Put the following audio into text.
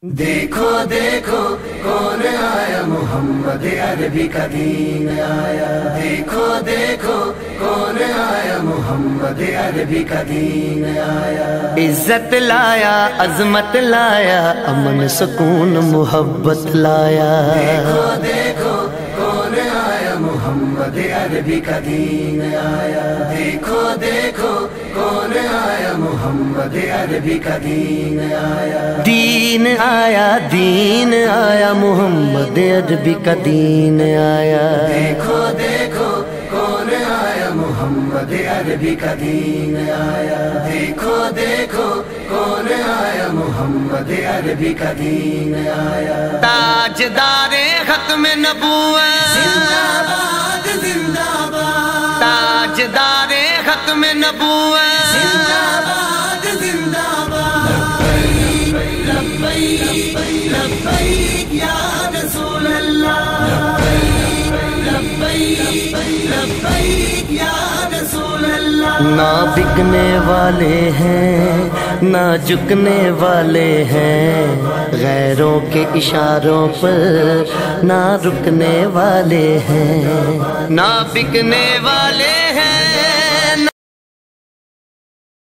देखो देखो कौन आया, मोहम्मद अरबी का दीन आया। देखो देखो कौन आया, मोहम्मद अरबी का दीन आया। इज्जत लाया, अजमत लाया, अमन सुकून मोहब्बत लाया। देखो देखो कौन आया, मोहम्मद अरबी का दीन आया। देखो देखो कौन आया, मोहम्मद अरबी का दीन आया। दीन आया, दीन आया, मोहम्मद अरबी का दीन आया। देखो देखो कौन आया, मोहम्मद अरबी का दीन आया। देखो देखो कौन आया, मोहम्मद अरबी का दीन आया। ताजदारे खत्म नबूवत, जिंदाबाद जिंदाबाद। ताजदारे खत्म नबूवत, जिंदाबाद जिंदाबाद। लब्बैक लब्बैक लब्बैक या रसूल अल्लाह। लब्बैक लब्बैक या रसूल अल्लाह। ना बिकने वाले हैं ना झुकने वाले हैं, गैरों के इशारों पर ना रुकने वाले हैं। ना बिकने वाले हैं